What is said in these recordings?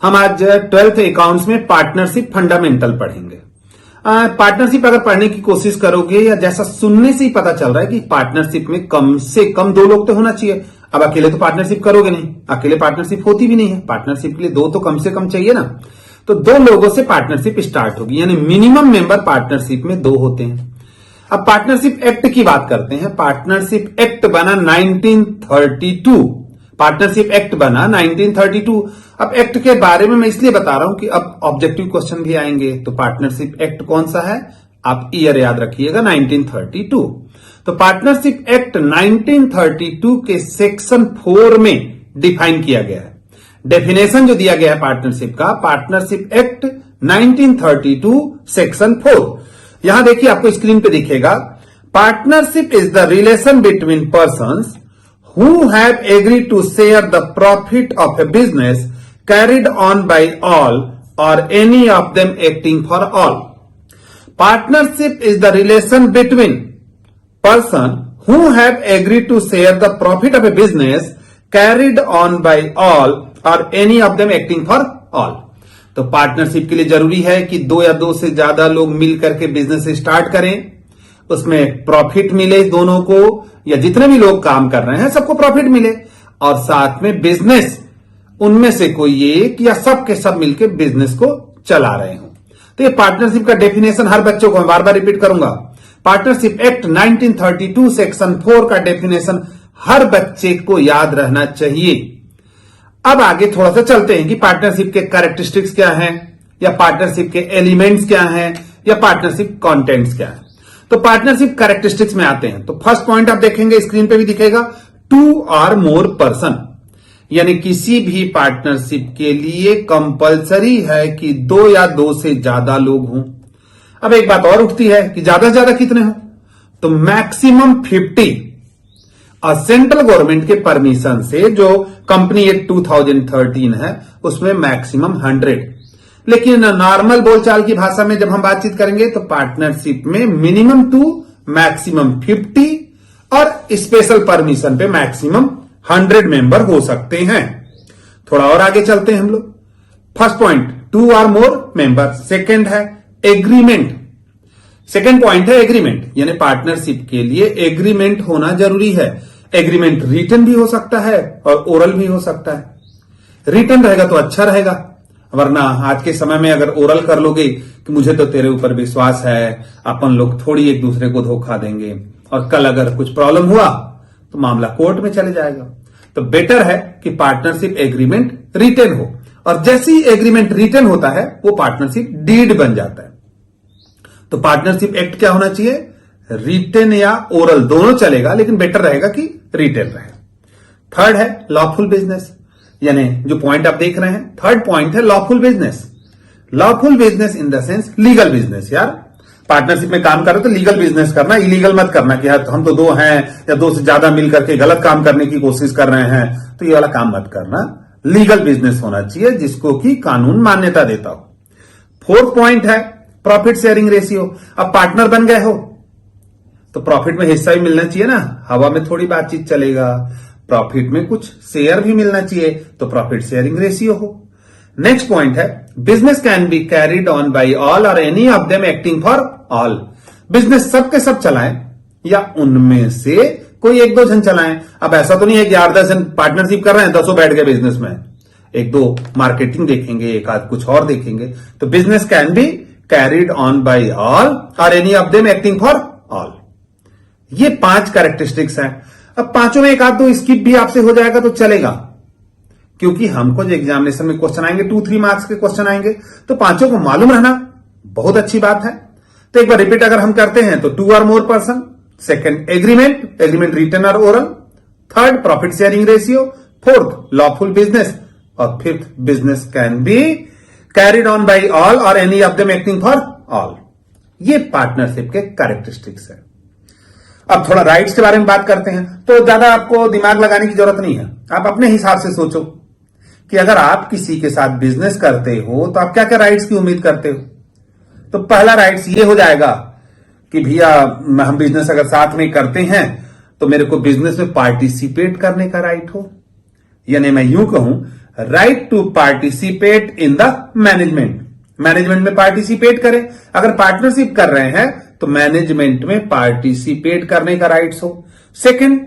हम आज 12th accounts में पार्टनरशिप फंडामेंटल पढ़ेंगे। पार्टनरशिप अगर पढ़ने की कोशिश करोगे या जैसा सुनने से ही पता चल रहा है कि पार्टनरशिप में कम से कम 2 लोग तो होना चाहिए। अब अकेले तो पार्टनरशिप करोगे नहीं, अकेले पार्टनरशिप होती भी नहीं है। पार्टनरशिप के लिए 2 तो कम से कम चाहिए ना। तो 2 लोगों से पार्टनरशिप स्टार्ट होगी, यानी मिनिमम मेंबर पार्टनरशिप में 2 होते हैं। अब पार्टनरशिप एक्ट की बात करते हैं। पार्टनरशिप एक्ट बना 1932। पार्टनरशिप एक्ट बना 1932। अब एक्ट के बारे में मैं इसलिए बता रहा हूं कि अब ऑब्जेक्टिव क्वेश्चन भी आएंगे। तो पार्टनरशिप एक्ट कौन सा है, आप ईयर याद रखिएगा, 1932। तो पार्टनरशिप एक्ट 1932 के सेक्शन 4 में डिफाइन किया गया है। डेफिनेशन जो दिया गया है पार्टनरशिप का, पार्टनरशिप एक्ट 1932 सेक्शन 4। यहां देखिए, आपको स्क्रीन पे दिखेगा, partnership is the relation between persons who have agreed to share the profit of a business carried on by all or any of them acting for all. Partnership is the relation between person who have agreed to share the profit of a business carried on by all or any of them acting for all. तो partnership के लिए जरूरी है कि 2 या 2 से ज्यादा लोग मिलकर के बिजनेस स्टार्ट करें, उसमें प्रॉफिट मिले दोनों को, या जितने भी लोग काम कर रहे हैं सबको प्रॉफिट मिले, और साथ में बिजनेस उनमें से कोई एक या सब के सब मिलकर बिजनेस को चला रहे हो। तो ये पार्टनरशिप का डेफिनेशन हर बच्चों को मैं बार बार रिपीट करूंगा। पार्टनरशिप एक्ट 1932 सेक्शन 4 का डेफिनेशन हर बच्चे को याद रहना चाहिए। अब आगे थोड़ा सा चलते हैं कि पार्टनरशिप के कैरेक्टरिस्टिक्स क्या हैं, या पार्टनरशिप के एलिमेंट्स क्या हैं, या पार्टनरशिप कंटेंट्स क्या है। तो पार्टनरशिप कैरेक्टरिस्टिक्स में आते हैं। तो फर्स्ट पॉइंट आप देखेंगे, स्क्रीन पे भी दिखेगा, 2 और मोर पर्सन, यानी किसी भी पार्टनरशिप के लिए कंपलसरी है कि 2 या 2 से ज्यादा लोग हों। अब एक बात और उठती है कि ज्यादा से ज्यादा कितने हों, तो मैक्सिमम 50, और सेंट्रल गवर्नमेंट के परमिशन से जो कंपनी एक्ट 2013 है उसमें मैक्सिमम 100। लेकिन नॉर्मल बोलचाल की भाषा में जब हम बातचीत करेंगे तो पार्टनरशिप में मिनिमम 2, मैक्सिमम 50, और स्पेशल परमिशन पे मैक्सिमम 100 मेंबर हो सकते हैं। थोड़ा और आगे चलते हैं हम लोग। First point 2 or more member. Second है एग्रीमेंट। सेकंड पॉइंट है एग्रीमेंट, यानी पार्टनरशिप के लिए एग्रीमेंट होना जरूरी है। एग्रीमेंट रिटन भी हो सकता है और ओरल भी हो सकता है। रिटन रहेगा तो अच्छा रहेगा, वरना आज के समय में अगर ओरल कर लोगे कि मुझे तो तेरे ऊपर विश्वास है, अपन लोग थोड़ी एक दूसरे को धोखा देंगे, और कल अगर कुछ प्रॉब्लम हुआ तो मामला कोर्ट में चले जाएगा। तो बेटर है कि पार्टनरशिप एग्रीमेंट रिटन हो, और जैसे ही एग्रीमेंट रिटन होता है वो पार्टनरशिप डीड बन जाता है। तो पार्टनरशिप एक्ट क्या होना चाहिए, रिटन या ओरल दोनों चलेगा, लेकिन बेटर रहेगा कि रिटन रहे। थर्ड है लॉफुल बिजनेस, यानी जो पॉइंट आप देख रहे हैं, थर्ड पॉइंट है lawful business. Lawful business in the sense legal business. यार पार्टनरशिप में काम कर रहे हो तो लीगल बिजनेस करना, इलीगल मत करना कि हम तो 2 हैं या 2 से ज्यादा मिलकर के गलत काम करने की कोशिश कर रहे हैं, तो ये वाला काम मत करना। लीगल बिजनेस होना चाहिए जिसको कि कानून मान्यता देता हो। फोर्थ पॉइंट है प्रॉफिट शेयरिंग रेशियो। अब पार्टनर बन गए हो तो प्रॉफिट में हिस्सा भी मिलना चाहिए ना, हवा में थोड़ी बातचीत चलेगा। प्रॉफिट में कुछ शेयर भी मिलना चाहिए, तो प्रॉफिट शेयरिंग रेशियो हो। नेक्स्ट पॉइंट है business can be carried on by all or any of them acting for all. Business सबके सब चलाएं या उनमें से कोई 1-2 जन चलाएं। अब ऐसा तो नहीं है कि 8-10 जन पार्टनरशिप कर रहे हैं, 10 बैठ गए बिजनेस में, 1-2 मार्केटिंग देखेंगे, एक आध कुछ और देखेंगे। तो business can be carried on by all or any of them acting for all. ये 5 कैरेक्टरिस्टिक्स हैं। अब पांचों में एक आध 2 स्किप भी आपसे हो जाएगा तो चलेगा, क्योंकि हमको जो एग्जामिनेशन में क्वेश्चन आएंगे 2-3 मार्क्स के क्वेश्चन आएंगे, तो पांचों को मालूम रहना बहुत अच्छी बात है। तो एक बार रिपीट अगर हम करते हैं तो 2 or more person, second agreement, agreement written or oral, third profit sharing ratio, fourth lawful business, और fifth business can be carried on by all or any of them acting for all. ये partnership के characteristics है। अब थोड़ा rights के बारे में बात करते हैं। तो ज्यादा आपको दिमाग लगाने की जरूरत नहीं है, आप अपने हिसाब से सोचो कि अगर आप किसी के साथ बिजनेस करते हो तो आप क्या क्या राइट्स की उम्मीद करते हो। तो पहला राइट्स ये हो जाएगा कि भैया हम बिजनेस अगर साथ में करते हैं तो मेरे को बिजनेस में पार्टिसिपेट करने का राइट हो, यानी मैं यूं कहूं right to participate in the management, management में पार्टिसिपेट करें। अगर पार्टनरशिप कर रहे हैं तो मैनेजमेंट में पार्टिसिपेट करने का राइट्स हो। Second,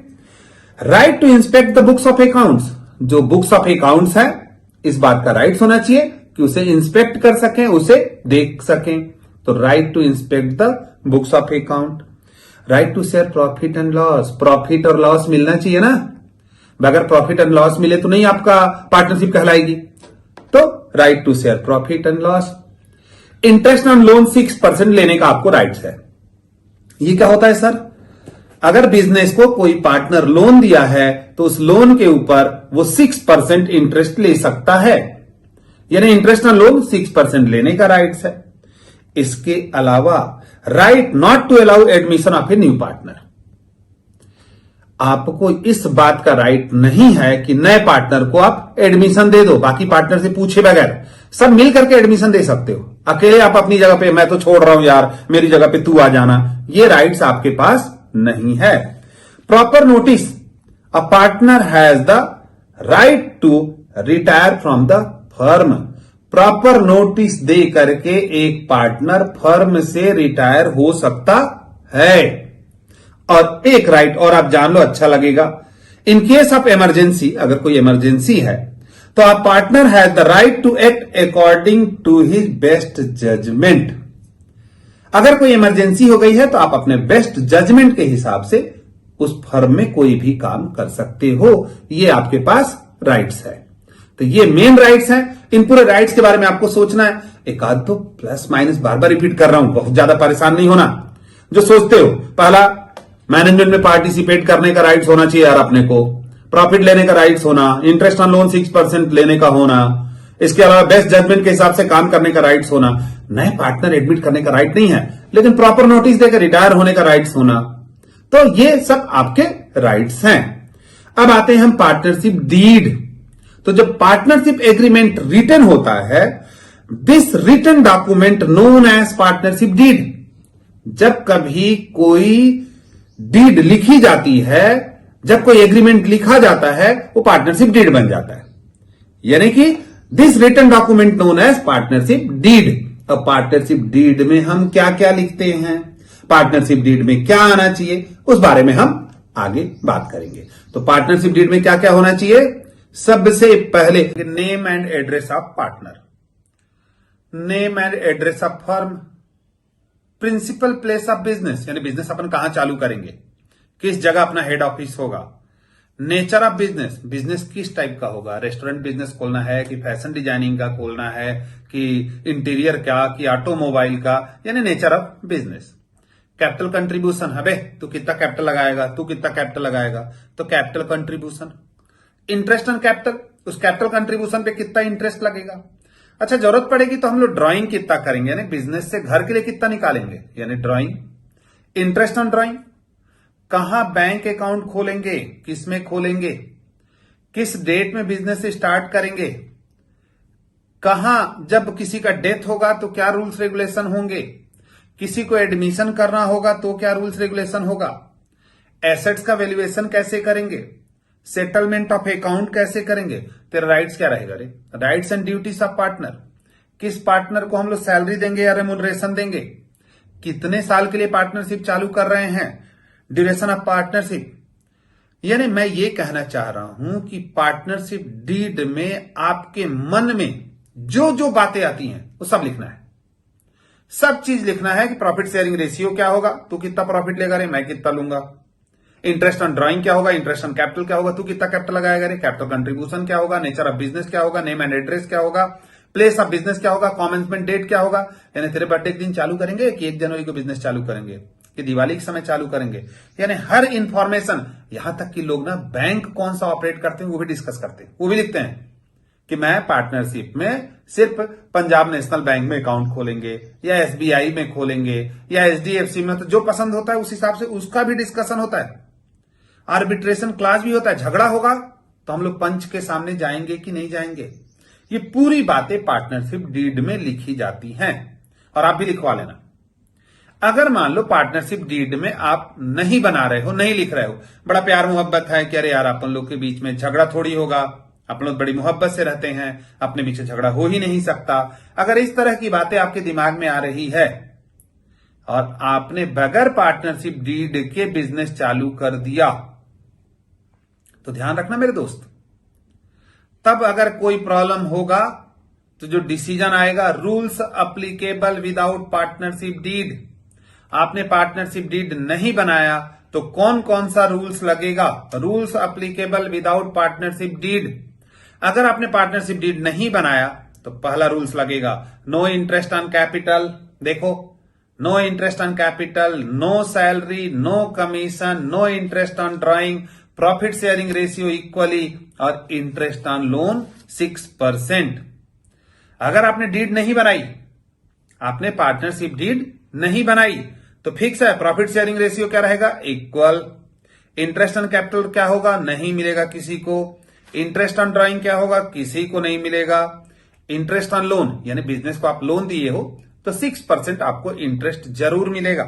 right to inspect the books of accounts, जो बुक्स ऑफ अकाउंट्स है इस बात का राइट्स होना चाहिए कि उसे इंस्पेक्ट कर सकें, उसे देख सकें। तो right to inspect the books of account. Right to share profit and loss, profit और लॉस मिलना चाहिए ना, बगैर प्रॉफिट एंड लॉस मिले तो नहीं आपका पार्टनरशिप कहलाएगी। तो right to share profit and loss. Interest on loan 6% लेने का आपको राइट्स है। ये क्या होता है सर? अगर बिजनेस को कोई पार्टनर लोन दिया है तो उस लोन के ऊपर वो 6% इंटरेस्ट ले सकता है, यानी इंटरेस्ट ऑन लोन 6% लेने का राइट्स है। इसके अलावा right not to allow admission of a new partner, आपको इस बात का राइट नहीं है कि नए पार्टनर को आप एडमिशन दे दो बाकी पार्टनर से पूछे बगैर। सब मिल करके एडमिशन दे सकते हो, अकेले आप अपनी जगह पे मैं तो छोड़ रहा हूं यार, मेरी जगह पे तू आ जाना, ये राइट्स आपके पास नहीं है। Proper notice, a partner has the right to retire from the firm, proper notice दे करके एक पार्टनर फर्म से रिटायर हो सकता है। और एक राइट और आप जान लो, अच्छा लगेगा, इन केस ऑफ इमरजेंसी, अगर कोई इमरजेंसी है तो आप partner has the right to act according to his best judgement. अगर कोई इमरजेंसी हो गई है तो आप अपने बेस्ट जजमेंट के हिसाब से उस फर्म में कोई भी काम कर सकते हो, ये आपके पास राइट्स है। तो ये मेन राइट्स हैं। इन पूरे राइट्स के बारे में आपको सोचना है। एक आध तो प्लस माइनस बार बार रिपीट कर रहा हूं, बहुत ज्यादा परेशान नहीं होना। जो सोचते हो, पहला मैनेजमेंट में पार्टिसिपेट करने का राइट्स होना चाहिए यार अपने को, प्रॉफिट लेने का राइट्स होना, इंटरेस्ट ऑन लोन 6% लेने का होना, इसके अलावा बेस्ट जजमेंट के हिसाब से काम करने का राइट्स होना, नए पार्टनर एडमिट करने का राइट नहीं है लेकिन प्रॉपर नोटिस देकर रिटायर होने का राइट्स होना। तो ये सब आपके राइट्स हैं। अब आते हैं हम पार्टनरशिप डीड। तो जब पार्टनरशिप एग्रीमेंट रिटन होता है, this written document known as partnership deed, जब कभी कोई डीड लिखी जाती है, जब कोई एग्रीमेंट लिखा जाता है, वो पार्टनरशिप डीड बन जाता है। यानी कि this written document known as partnership deed. अब पार्टनरशिप डीड में हम क्या क्या लिखते हैं, पार्टनरशिप डीड में क्या आना चाहिए, उस बारे में हम आगे बात करेंगे। तो पार्टनरशिप डीड में क्या क्या होना चाहिए? सबसे पहले name and address of partner, name and address of firm, principal place of business, यानी बिजनेस अपन कहां चालू करेंगे, किस जगह अपना हेड ऑफिस होगा, नेचर ऑफ बिजनेस, बिजनेस किस टाइप का होगा, रेस्टोरेंट बिजनेस खोलना है कि फैशन डिजाइनिंग का खोलना है कि इंटीरियर का कि ऑटोमोबाइल का, यानी nature of business. Capital contribution, हबे तू कितना कैपिटल लगाएगा, तू कितना कैपिटल लगाएगा, तो capital contribution. Interest on capital, उस कैपिटल कंट्रीब्यूशन पे कितना इंटरेस्ट लगेगा। अच्छा, जरूरत पड़ेगी तो हम लोग ड्राइंग कितना करेंगे, यानी बिजनेस से घर के लिए कितना निकालेंगे, यानी ड्राइंग। इंटरेस्ट ऑन ड्राइंग, कहां बैंक अकाउंट खोलेंगे, किस में खोलेंगे, किस डेट में बिजनेस स्टार्ट करेंगे, कहां जब किसी का डेथ होगा तो क्या रूल्स रेगुलेशन होंगे, किसी को एडमिशन करना होगा तो क्या रूल्स रेगुलेशन होगा, एसेट्स का वैल्यूएशन कैसे करेंगे, सेटलमेंट ऑफ अकाउंट कैसे करेंगे। तेरा राइट्स क्या रहेगा रे, rights and duties of partner, किस पार्टनर को हम लोग सैलरी देंगे या रेमुनरेशन देंगे, कितने साल के लिए पार्टनरशिप चालू कर रहे हैं, ड्यूरेशन ऑफ पार्टनरशिप। यानी मैं ये कहना चाह रहा हूं कि पार्टनरशिप डीड में आपके मन में जो जो बातें आती हैं वो सब लिखना है, सब चीज लिखना है कि प्रॉफिट शेयरिंग रेशियो क्या होगा, तू कितना प्रॉफिट लेगा रे, मैं कितना लूंगा, इंटरेस्ट ऑन ड्राइंग क्या होगा, इंटरेस्ट ऑन कैपिटल क्या होगा, तू कितना कैपिटल लगाएगा रे, कैपिटल कंट्रीब्यूशन क्या होगा, नेचर ऑफ बिजनेस क्या होगा, नेम एंड एड्रेस क्या होगा, प्लेस ऑफ बिजनेस क्या होगा, कॉमेंसमेंट डेट क्या होगा। यानी तेरे बर्थडे के दिन चालू करेंगे कि 1 जनवरी को बिजनेस चालू करेंगे कि दिवाली के समय चालू करेंगे, यानी हर इंफॉर्मेशन, यहां तक कि लोग ना बैंक कौन सा ऑपरेट करते हैं वो भी डिस्कस करते हैं, वो भी लिखते हैं कि मैं पार्टनरशिप में सिर्फ पंजाब नेशनल बैंक में अकाउंट खोलेंगे या एसबीआई में खोलेंगे या एचडीएफसी में, तो जो पसंद होता है उस हिसाब से उसका भी डिस्कशन होता है। आर्बिट्रेशन क्लास भी होता है, झगड़ा होगा तो हम लोग पंच के सामने जाएंगे कि नहीं जाएंगे, ये पूरी बातें पार्टनरशिप डीड में लिखी जाती हैं और आप भी लिखवा लेना। अगर मान लो पार्टनरशिप डीड में आप नहीं बना रहे हो, नहीं लिख रहे हो, बड़ा प्यार मोहब्बत है कि अरे यार अपन लोग के बीच में झगड़ा थोड़ी होगा, अपन लोग बड़ी मोहब्बत से रहते हैं, अपने बीच झगड़ा हो ही नहीं सकता। अगर इस तरह की बातें आपके दिमाग में आ रही है और आपने बगैर पार्टनरशिप डीड के बिजनेस चालू कर दिया, तो ध्यान रखना मेरे दोस्त, तब अगर कोई प्रॉब्लम होगा तो जो डिसीजन आएगा, rules applicable without partnership deed. आपने पार्टनरशिप डीड नहीं बनाया तो कौन कौन सा रूल्स लगेगा? Rules applicable without partnership deed. अगर आपने पार्टनरशिप डीड नहीं बनाया तो पहला रूल्स लगेगा, नो इंटरेस्ट ऑन कैपिटल। देखो, no interest on capital, no salary, no commission, no interest on drawing, profit sharing ratio equally और इंटरेस्ट ऑन लोन 6%। अगर आपने डीड नहीं बनाई, आपने पार्टनरशिप डीड नहीं बनाई, तो फिक्स है प्रॉफिट शेयरिंग रेशियो क्या रहेगा? इक्वल। इंटरेस्ट ऑन कैपिटल क्या होगा? नहीं मिलेगा किसी को। इंटरेस्ट ऑन ड्राइंग क्या होगा? किसी को नहीं मिलेगा। इंटरेस्ट ऑन लोन, यानी बिजनेस को आप लोन दिए हो तो 6% आपको इंटरेस्ट जरूर मिलेगा।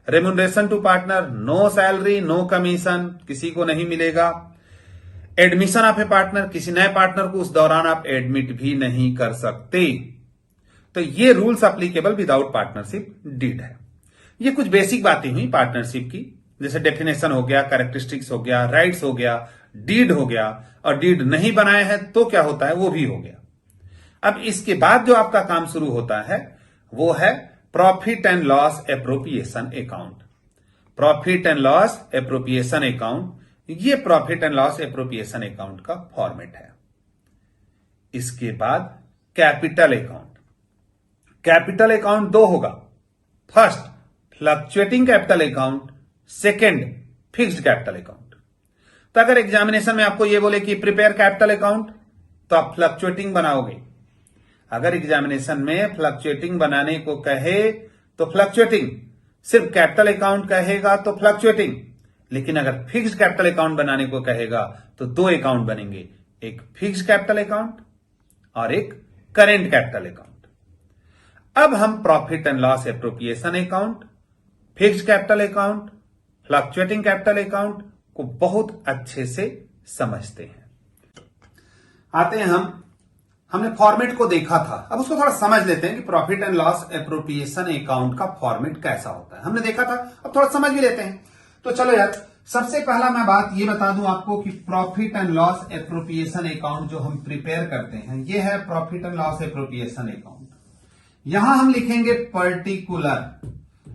Remuneration to partner, no salary, no commission, किसी को नहीं मिलेगा। एडमिशन ऑफ ए पार्टनर, किसी नए पार्टनर को उस दौरान आप एडमिट भी नहीं कर सकते। तो ये rules applicable without partnership deed है। ये कुछ बेसिक बातें हुई पार्टनरशिप की, जैसे डेफिनेशन हो गया, कैरेक्टरिस्टिक्स हो गया, राइट्स हो गया, डीड हो गया, और डीड नहीं बनाए हैं तो क्या होता है वो भी हो गया। अब इसके बाद जो आपका काम शुरू होता है वो है profit and loss appropriation account. Profit and loss appropriation account, ये profit and loss appropriation account का फॉर्मेट है। इसके बाद कैपिटल अकाउंट। कैपिटल अकाउंट दो होगा, first fluctuating capital account, second fixed capital account. तो अगर एग्जामिनेशन में आपको यह बोले कि प्रिपेयर कैपिटल अकाउंट, तो आप फ्लक्चुएटिंग बनाओगे। अगर एग्जामिनेशन में फ्लक्चुएटिंग बनाने को कहे तो फ्लक्चुएटिंग, सिर्फ कैपिटल अकाउंट कहेगा तो फ्लक्चुएटिंग, लेकिन अगर फिक्स्ड कैपिटल अकाउंट बनाने को कहेगा तो दो अकाउंट बनेंगे, एक फिक्स्ड कैपिटल अकाउंट और एक करेंट कैपिटल अकाउंट। अब हम profit and loss appropriation account, fixed capital account, fluctuating capital account को बहुत अच्छे से समझते हैं। आते हैं हमने फॉर्मेट को देखा था, अब उसको थोड़ा समझ लेते हैं कि profit and loss appropriation account का फॉर्मेट कैसा होता है। हमने देखा था, अब थोड़ा समझ भी लेते हैं। तो चलो यार, सबसे पहला मैं बात ये बता दूं आपको कि profit and loss appropriation account जो हम प्रिपेयर करते हैं, ये है profit and loss appropriation account. यहां हम लिखेंगे पर्टिकुलर,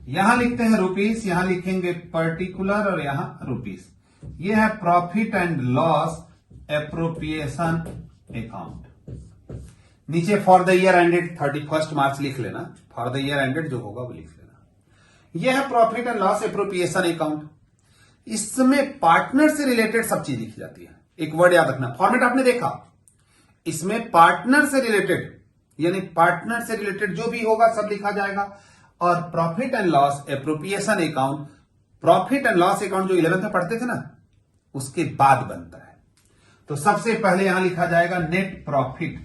यहां लिखते हैं रुपीस, यहां लिखेंगे पर्टिकुलर और यहां रुपीस। ये है profit and loss appropriation account. नीचे फॉर द ईयर एंडेड 31 मार्च लिख लेना, फॉर द ईयर एंडेड जो होगा वो लिख लेना। यह है profit and loss appropriation account. इसमें पार्टनर से रिलेटेड सब चीज लिखी जाती है। एक वर्ड याद रखना, फॉर्मेट आपने देखा, इसमें पार्टनर से रिलेटेड, यानी पार्टनर से रिलेटेड जो भी होगा सब लिखा जाएगा। और profit and loss appropriation account, profit and loss account जो 11th में पढ़ते थे ना, उसके बाद बनता है। तो सबसे पहले यहां लिखा जाएगा नेट प्रॉफिट।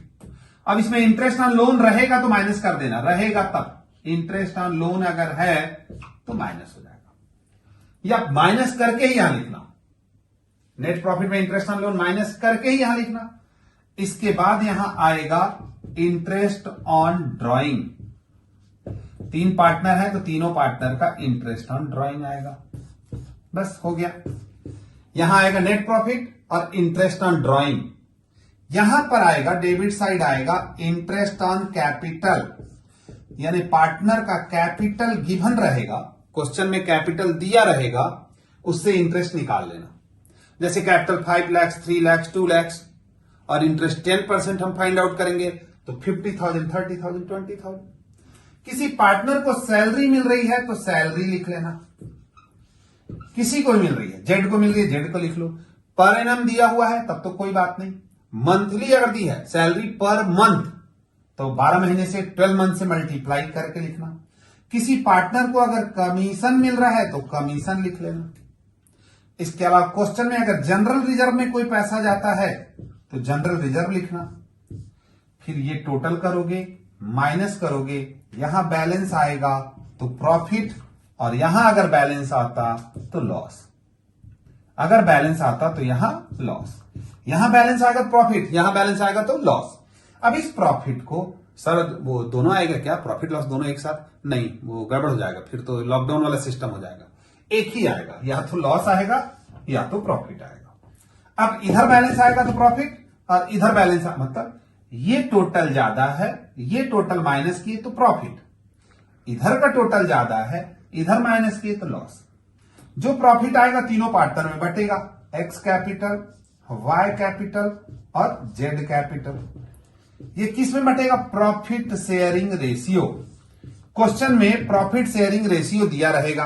अब इसमें इंटरेस्ट ऑन लोन रहेगा तो माइनस कर देना, रहेगा तब, इंटरेस्ट ऑन लोन अगर है तो माइनस हो जाएगा, या माइनस करके ही यहां लिखना। नेट प्रॉफिट में इंटरेस्ट ऑन लोन माइनस करके ही यहां लिखना। इसके बाद यहां आएगा इंटरेस्ट ऑन ड्राइंग। 3 पार्टनर है तो तीनों पार्टनर का इंटरेस्ट ऑन ड्राइंग आएगा, बस हो गया। यहां आएगा नेट प्रॉफिट और इंटरेस्ट ऑन ड्राइंग। यहां पर आएगा डेबिट साइड आएगा इंटरेस्ट ऑन कैपिटल, यानी पार्टनर का कैपिटल गिवन रहेगा, क्वेश्चन में कैपिटल दिया रहेगा, उससे इंटरेस्ट निकाल लेना। जैसे कैपिटल 5 लाख, 3 लाख, 2 लाख, और इंटरेस्ट 10% हम फाइंड आउट करेंगे तो 50,000, 30,000, 20,000। किसी पार्टनर को सैलरी मिल रही है तो सैलरी लिख लेना, किसी को मिल रही है, जेड को मिल रही है, जेड को लिख लो। पर एनम दिया हुआ है तब तो कोई बात नहीं। मंथली अगर दी है सैलरी पर मंथ, तो 12 महीने से 12 मंथ से मल्टीप्लाई करके लिखना। किसी पार्टनर को अगर कमीशन मिल रहा है तो कमीशन लिख लेना। इसके अलावा क्वेश्चन में अगर जनरल रिजर्व में कोई पैसा जाता है तो जनरल रिजर्व लिखना। फिर ये टोटल करोगे, माइनस करोगे, यहां बैलेंस आएगा तो प्रॉफिट, और यहां अगर बैलेंस आता तो लॉस, अगर बैलेंस आता तो यहां लॉस। यहां बैलेंस आएगा प्रॉफिट, यहां बैलेंस आएगा तो लॉस। अब इस प्रॉफिट को सर वो दोनों आएगा क्या, प्रॉफिट लॉस दोनों एक साथ? नहीं, वो गड़बड़ हो जाएगा, फिर तो लॉकडाउन वाला सिस्टम हो जाएगा। एक ही आएगा, या तो लॉस आएगा या तो प्रॉफिट आएगा। अब इधर बैलेंस आएगा तो प्रॉफिट, और इधर बैलेंस मतलब ये टोटल ज्यादा है, ये टोटल माइनस किए तो प्रॉफिट, इधर का टोटल ज्यादा है, इधर माइनस किए तो लॉस। जो प्रॉफिट आएगा तीनों पार्टनर में बटेगा, एक्स कैपिटल, वाई कैपिटल और जेड कैपिटल। ये किस में बटेगा? Profit sharing ratio. क्वेश्चन में प्रॉफिट शेयरिंग रेशियो दिया रहेगा।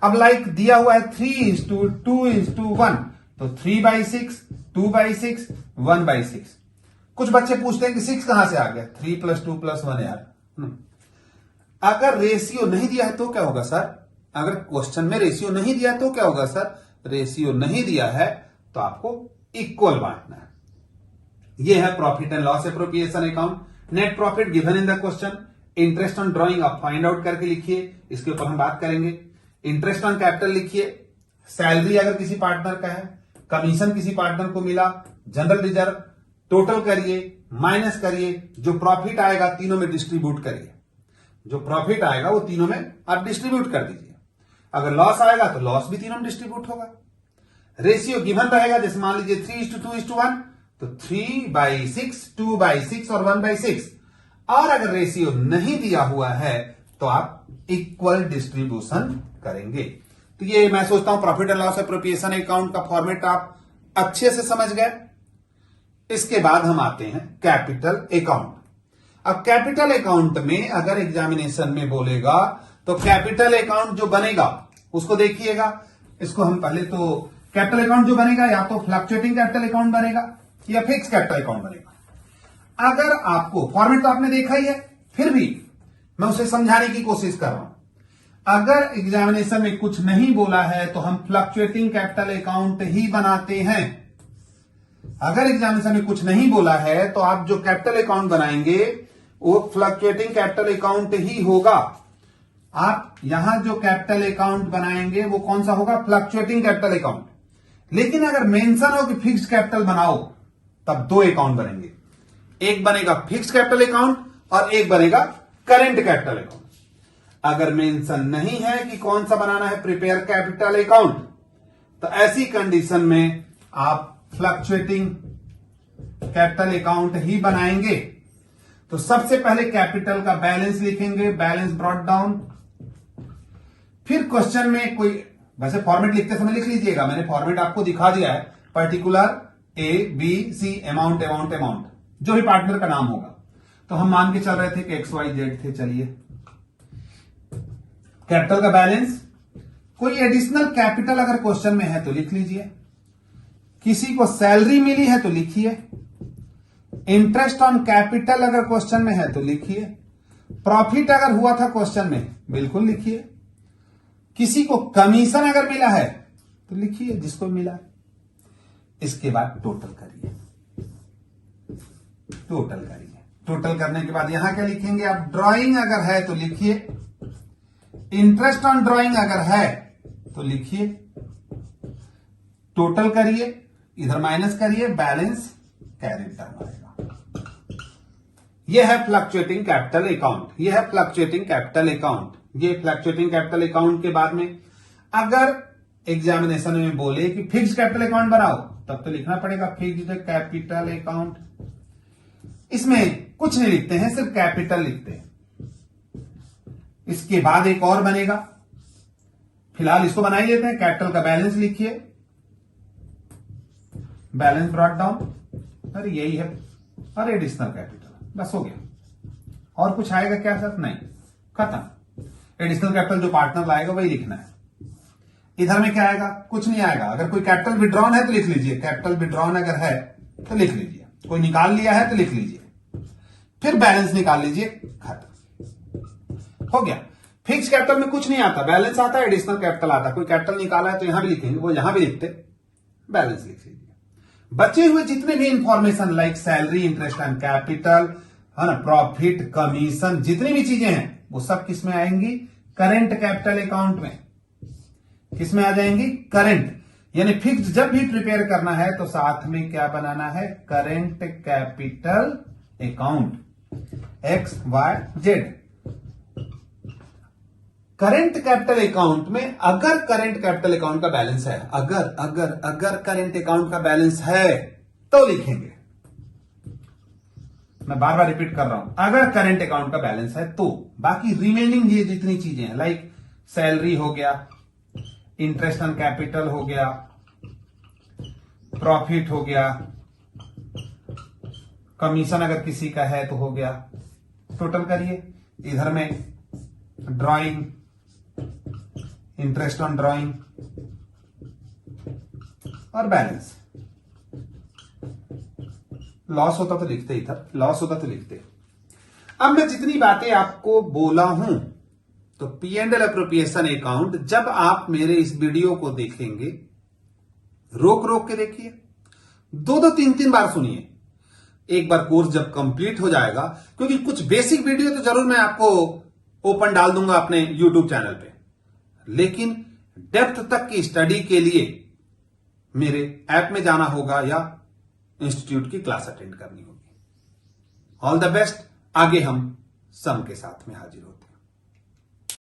अब लाइक दिया हुआ है 3:2:1, तो 3/6, 2/6, 1/6। कुछ बच्चे पूछते हैं कि 6 कहां से आ गया? 3 + 2 + 1 यार। अगर रेशियो नहीं दिया है तो क्या होगा सर? अगर क्वेश्चन में रेशियो नहीं दिया तो क्या होगा सर? रेशियो नहीं दिया है तो आपको इक्वल बांटना है। ये है profit and loss appropriation account. Net profit given in the question, interest on drawing आप फाइंड आउट करके लिखिए, इसके ऊपर हम बात करेंगे। इंटरेस्ट ऑन कैपिटल लिखिए, सैलरी अगर किसी पार्टनर का है, कमीशन किसी पार्टनर को मिला, जनरल रिजर्व, टोटल करिए, माइनस करिए, जो प्रॉफिट आएगा तीनों में डिस्ट्रीब्यूट करिए। जो प्रॉफिट आएगा वो तीनों में आप डिस्ट्रीब्यूट कर दीजिए। अगर लॉस आएगा तो लॉस भी तीनों में डिस्ट्रीब्यूट होगा। रेशियो गिवन रहेगा, जैसे मान लीजिए 3:2:1, तो 3/6, 2/6 और 1/6। और अगर रेशियो नहीं दिया हुआ है तो आप इक्वल डिस्ट्रीब्यूशन करेंगे। तो ये मैं सोचता हूं profit and loss appropriation account का फॉर्मेट आप अच्छे से समझ गए। इसके बाद हम आते हैं कैपिटल अकाउंट। अब कैपिटल अकाउंट में अगर एग्जामिनेशन में बोलेगा तो कैपिटल अकाउंट जो बनेगा उसको देखिएगा। इसको हम पहले तो कैपिटल अकाउंट जो बनेगा या तो फ्लक्चुएटिंग कैपिटल अकाउंट बनेगा या फिक्स कैपिटल अकाउंट बनेगा। अगर आपको फॉर्मेट तो आपने देखा ही है, फिर भी मैं उसे समझाने की कोशिश कर रहा हूं। अगर एग्जामिनेशन में कुछ नहीं बोला है तो हम फ्लक्चुएटिंग कैपिटल अकाउंट ही बनाते हैं। अगर एग्जामिनेशन में कुछ नहीं बोला है तो आप जो कैपिटल अकाउंट बनाएंगे वो फ्लक्चुएटिंग कैपिटल अकाउंट ही होगा। आप यहां जो कैपिटल अकाउंट बनाएंगे वो कौन सा होगा? Fluctuating capital account. लेकिन अगर मेंशन हो कि फिक्स्ड कैपिटल बनाओ तब दो अकाउंट बनेंगे, एक बनेगा फिक्स्ड कैपिटल अकाउंट और एक बनेगा करेंट कैपिटल अकाउंट। अगर मेंशन नहीं है कि कौन सा बनाना है, प्रिपेयर कैपिटल अकाउंट, तो ऐसी कंडीशन में आप फ्लक्चुएटिंग कैपिटल अकाउंट ही बनाएंगे। तो सबसे पहले कैपिटल का बैलेंस लिखेंगे, बैलेंस ब्रॉट डाउन। फिर क्वेश्चन में कोई, वैसे फॉर्मेट लिखते समय लिख लीजिएगा, मैंने फॉर्मेट आपको दिखा दिया है, particular ABC, amount amount amount, जो भी पार्टनर का नाम होगा। तो हम मान के चल रहे थे कि XYZ थे। चलिए कैपिटल का बैलेंस, कोई एडिशनल कैपिटल अगर क्वेश्चन में है तो लिख लीजिए, किसी को सैलरी मिली है तो लिखिए, इंटरेस्ट ऑन कैपिटल अगर क्वेश्चन में है तो लिखिए, प्रॉफिट अगर हुआ था क्वेश्चन में बिल्कुल लिखिए, किसी को कमीशन अगर मिला है तो लिखिए जिसको मिला है। इसके बाद टोटल करिए, टोटल करिए। टोटल करने के बाद यहां क्या लिखेंगे आप? ड्राइंग अगर है तो लिखिए, इंटरेस्ट ऑन ड्राइंग अगर है तो लिखिए, टोटल करिए, इधर माइनस करिए, बैलेंस कैरी टर्म आएगा। यह है फ्लक्चुएटिंग कैपिटल अकाउंट, यह है फ्लक्चुएटिंग कैपिटल अकाउंट। ये फ्लक्चुएटिंग कैपिटल अकाउंट के बाद में अगर एग्जामिनेशन में बोले कि फिक्स्ड कैपिटल अकाउंट बनाओ तब तो लिखना पड़ेगा फिक्स्ड कैपिटल अकाउंट। इसमें कुछ नहीं लिखते हैं, सिर्फ कैपिटल लिखते हैं। इसके बाद एक और बनेगा, फिलहाल इसको बना ही लेते हैं। कैपिटल का बैलेंस लिखिए, बैलेंस ब्रॉट डाउन, अरे यही है, और एडिशनल कैपिटल, बस हो गया। और कुछ आएगा क्या सर? नहीं, खत्म। एडिशनल कैपिटल जो पार्टनर लाएगा वही लिखना है। इधर में क्या आएगा? कुछ नहीं आएगा। अगर कोई कैपिटल विड्रॉन है तो लिख लीजिए, कैपिटल विड्रॉन अगर है तो लिख लीजिए, कोई निकाल लिया है तो लिख लीजिए, फिर बैलेंस निकाल लीजिए, खत्म, हो गया। फिक्स कैपिटल में कुछ नहीं आता, बैलेंस आता है, एडिशनल कैपिटल आता है। कोई कैपिटल निकाला है तो यहां भी लिखेंगे, वो यहां भी लिखते, बैलेंस लिख लीजिए। बचे हुए जितने भी information like salary, interest and capital, है ना, प्रॉफिट, कमीशन, जितनी भी चीजें हैं वो सब किस में आएंगी? करेंट कैपिटल अकाउंट में। किस में आ जाएंगी? करेंट। यानी फिक्स्ड जब भी प्रिपेयर करना है तो साथ में क्या बनाना है, current capital account X Y Z. Current capital account में अगर करेंट कैपिटल अकाउंट का बैलेंस है, अगर करेंट अकाउंट का बैलेंस है तो लिखेंगे, मैं बार बार रिपीट कर रहा हूं, अगर करेंट अकाउंट का बैलेंस है तो बाकी रिमेनिंग ये जितनी चीजें हैं लाइक सैलरी हो गया, इंटरेस्ट ऑन कैपिटल हो गया, प्रॉफिट हो गया, कमीशन अगर किसी का है तो हो गया, टोटल करिए। इधर में ड्राइंग, इंटरेस्ट ऑन ड्राइंग और बैलेंस। लॉस होता तो लिखते, इधर लॉस होता तो लिखते। अब मैं जितनी बातें आपको बोला हूं तो P and L appropriation account जब आप मेरे इस वीडियो को देखेंगे, रोक रोक के देखिए, 2-2 3-3 बार सुनिए। एक बार कोर्स जब कंप्लीट हो जाएगा, क्योंकि कुछ बेसिक वीडियो तो जरूर मैं आपको ओपन डाल दूंगा अपने यूट्यूब चैनल पे, लेकिन डेप्थ तक की स्टडी के लिए मेरे ऐप में जाना होगा या इंस्टीट्यूट की क्लास अटेंड करनी होगी। All the best. आगे हम सम के साथ में हाजिर होते हैं।